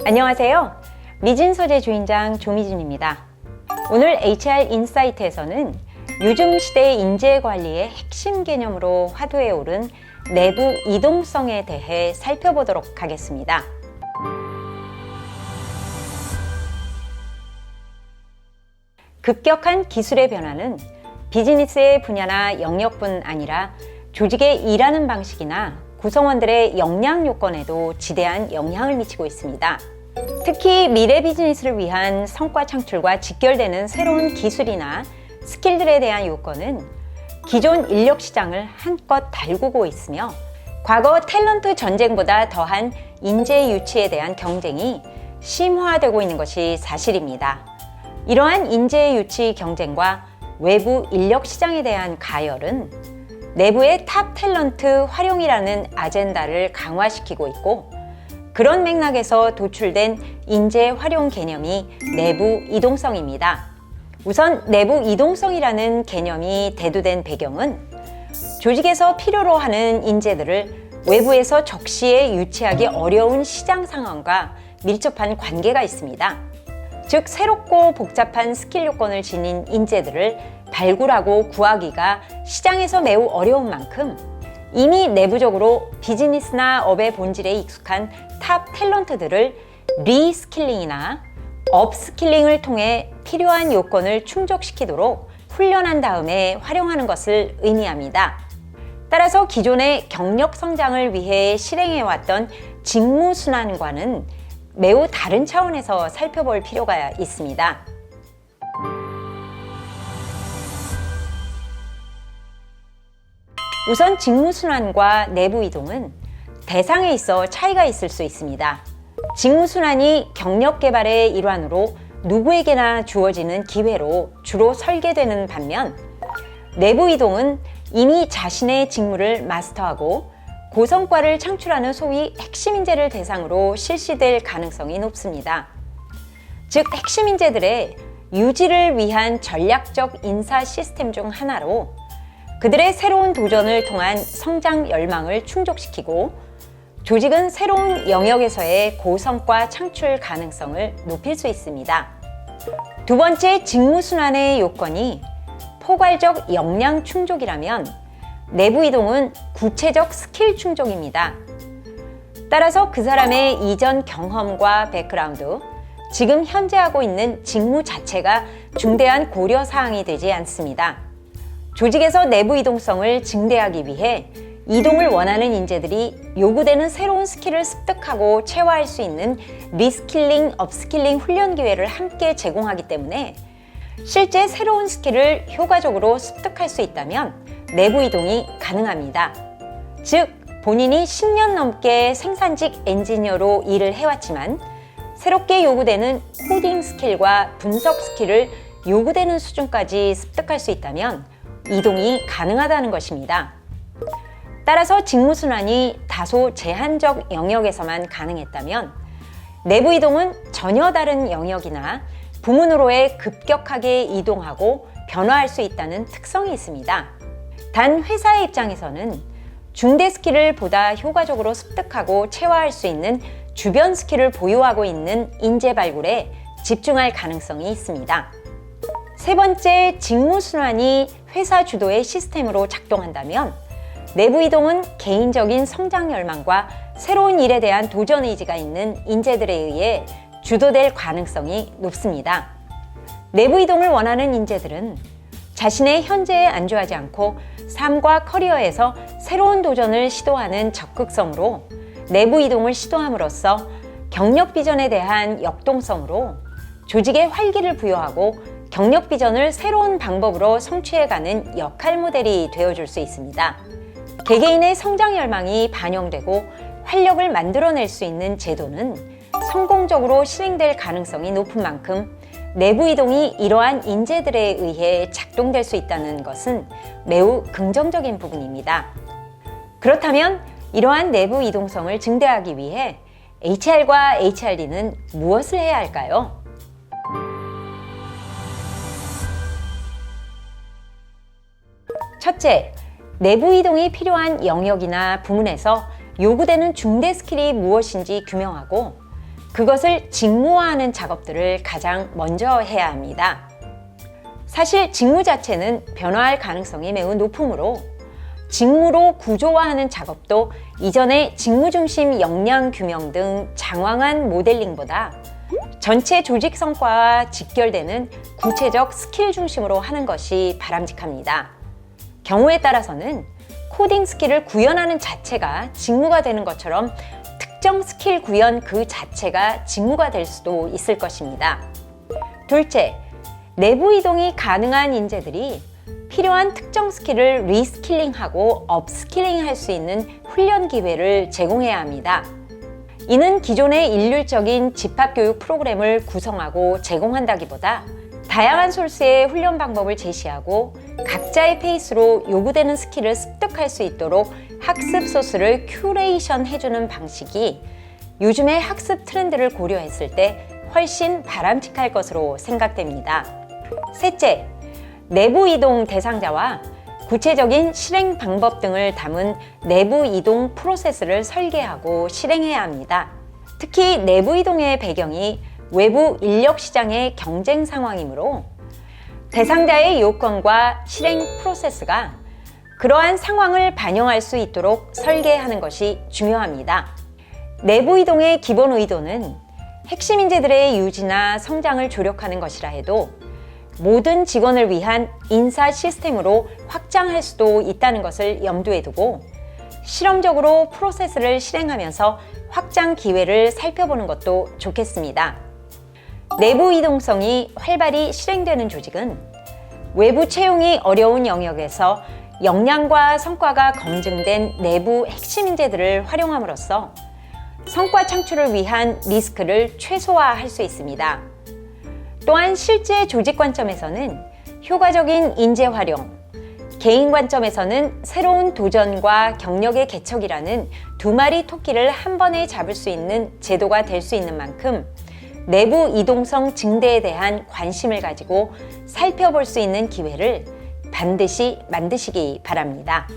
안녕하세요. 미진서재 주인장 조미진입니다. 오늘 HR 인사이트에서는 요즘 시대 인재관리의 핵심 개념으로 화두에 오른 내부 이동성에 대해 살펴보도록 하겠습니다. 급격한 기술의 변화는 비즈니스의 분야나 영역뿐 아니라 조직의 일하는 방식이나 구성원들의 역량 요건에도 지대한 영향을 미치고 있습니다. 특히 미래 비즈니스를 위한 성과 창출과 직결되는 새로운 기술이나 스킬들에 대한 요건은 기존 인력 시장을 한껏 달구고 있으며 과거 탤런트 전쟁보다 더한 인재 유치에 대한 경쟁이 심화되고 있는 것이 사실입니다. 이러한 인재 유치 경쟁과 외부 인력 시장에 대한 가열은 내부의 탑 탤런트 활용이라는 아젠다를 강화시키고 있고, 그런 맥락에서 도출된 인재 활용 개념이 내부 이동성입니다. 우선 내부 이동성이라는 개념이 대두된 배경은 조직에서 필요로 하는 인재들을 외부에서 적시에 유치하기 어려운 시장 상황과 밀접한 관계가 있습니다. 즉, 새롭고 복잡한 스킬 요건을 지닌 인재들을 발굴하고 구하기가 시장에서 매우 어려운 만큼 이미 내부적으로 비즈니스나 업의 본질에 익숙한 탑 탤런트들을 리스킬링이나 업스킬링을 통해 필요한 요건을 충족시키도록 훈련한 다음에 활용하는 것을 의미합니다. 따라서 기존의 경력 성장을 위해 실행해왔던 직무순환과는 매우 다른 차원에서 살펴볼 필요가 있습니다. 우선 직무순환과 내부 이동은 대상에 있어 차이가 있을 수 있습니다. 직무순환이 경력 개발의 일환으로 누구에게나 주어지는 기회로 주로 설계되는 반면, 내부 이동은 이미 자신의 직무를 마스터하고 고성과를 창출하는 소위 핵심 인재를 대상으로 실시될 가능성이 높습니다. 즉, 핵심 인재들의 유지를 위한 전략적 인사 시스템 중 하나로 그들의 새로운 도전을 통한 성장 열망을 충족시키고 조직은 새로운 영역에서의 고성과 창출 가능성을 높일 수 있습니다. 두 번째, 직무순환의 요건이 포괄적 역량 충족이라면 내부 이동은 구체적 스킬 충족입니다. 따라서 그 사람의 이전 경험과 백그라운드, 지금 현재 하고 있는 직무 자체가 중대한 고려 사항이 되지 않습니다. 조직에서 내부 이동성을 증대하기 위해 이동을 원하는 인재들이 요구되는 새로운 스킬을 습득하고 체화할 수 있는 리스킬링, 업스킬링 훈련 기회를 함께 제공하기 때문에 실제 새로운 스킬을 효과적으로 습득할 수 있다면 내부 이동이 가능합니다. 즉, 본인이 10년 넘게 생산직 엔지니어로 일을 해왔지만 새롭게 요구되는 코딩 스킬과 분석 스킬을 요구되는 수준까지 습득할 수 있다면 이동이 가능하다는 것입니다. 따라서 직무순환이 다소 제한적 영역에서만 가능했다면 내부 이동은 전혀 다른 영역이나 부문으로의 급격하게 이동하고 변화할 수 있다는 특성이 있습니다. 단, 회사의 입장에서는 중대 스킬을 보다 효과적으로 습득하고 체화할 수 있는 주변 스킬을 보유하고 있는 인재 발굴에 집중할 가능성이 있습니다. 세 번째, 직무순환이 회사 주도의 시스템으로 작동한다면 내부 이동은 개인적인 성장 열망과 새로운 일에 대한 도전 의지가 있는 인재들에 의해 주도될 가능성이 높습니다. 내부 이동을 원하는 인재들은 자신의 현재에 안주하지 않고 삶과 커리어에서 새로운 도전을 시도하는 적극성으로 내부 이동을 시도함으로써 경력 비전에 대한 역동성으로 조직에 활기를 부여하고 경력 비전을 새로운 방법으로 성취해가는 역할 모델이 되어줄 수 있습니다. 개개인의 성장 열망이 반영되고 활력을 만들어낼 수 있는 제도는 성공적으로 실행될 가능성이 높은 만큼 내부 이동이 이러한 인재들에 의해 작동될 수 있다는 것은 매우 긍정적인 부분입니다. 그렇다면 이러한 내부 이동성을 증대하기 위해 HR과 HRD는 무엇을 해야 할까요? 첫째, 내부 이동이 필요한 영역이나 부문에서 요구되는 중대 스킬이 무엇인지 규명하고 그것을 직무화하는 작업들을 가장 먼저 해야 합니다. 사실 직무 자체는 변화할 가능성이 매우 높으므로 직무로 구조화하는 작업도 이전의 직무 중심 역량 규명 등 장황한 모델링보다 전체 조직 성과와 직결되는 구체적 스킬 중심으로 하는 것이 바람직합니다. 경우에 따라서는 코딩 스킬을 구현하는 자체가 직무가 되는 것처럼 특정 스킬 구현 그 자체가 직무가 될 수도 있을 것입니다. 둘째, 내부 이동이 가능한 인재들이 필요한 특정 스킬을 리스킬링하고 업스킬링 할 수 있는 훈련 기회를 제공해야 합니다. 이는 기존의 일률적인 집합교육 프로그램을 구성하고 제공한다기보다 다양한 소스의 훈련 방법을 제시하고 각자의 페이스로 요구되는 스킬을 습득할 수 있도록 학습 소스를 큐레이션 해주는 방식이 요즘의 학습 트렌드를 고려했을 때 훨씬 바람직할 것으로 생각됩니다. 셋째, 내부 이동 대상자와 구체적인 실행 방법 등을 담은 내부 이동 프로세스를 설계하고 실행해야 합니다. 특히 내부 이동의 배경이 외부 인력 시장의 경쟁 상황이므로 대상자의 요건과 실행 프로세스가 그러한 상황을 반영할 수 있도록 설계하는 것이 중요합니다. 내부 이동의 기본 의도는 핵심 인재들의 유지나 성장을 조력하는 것이라 해도 모든 직원을 위한 인사 시스템으로 확장할 수도 있다는 것을 염두에 두고 실험적으로 프로세스를 실행하면서 확장 기회를 살펴보는 것도 좋겠습니다. 내부 이동성이 활발히 실행되는 조직은 외부 채용이 어려운 영역에서 역량과 성과가 검증된 내부 핵심 인재들을 활용함으로써 성과 창출을 위한 리스크를 최소화할 수 있습니다. 또한 실제 조직 관점에서는 효과적인 인재 활용, 개인 관점에서는 새로운 도전과 경력의 개척이라는 두 마리 토끼를 한 번에 잡을 수 있는 제도가 될 수 있는 만큼 내부 이동성 증대에 대한 관심을 가지고 살펴볼 수 있는 기회를 반드시 만드시기 바랍니다.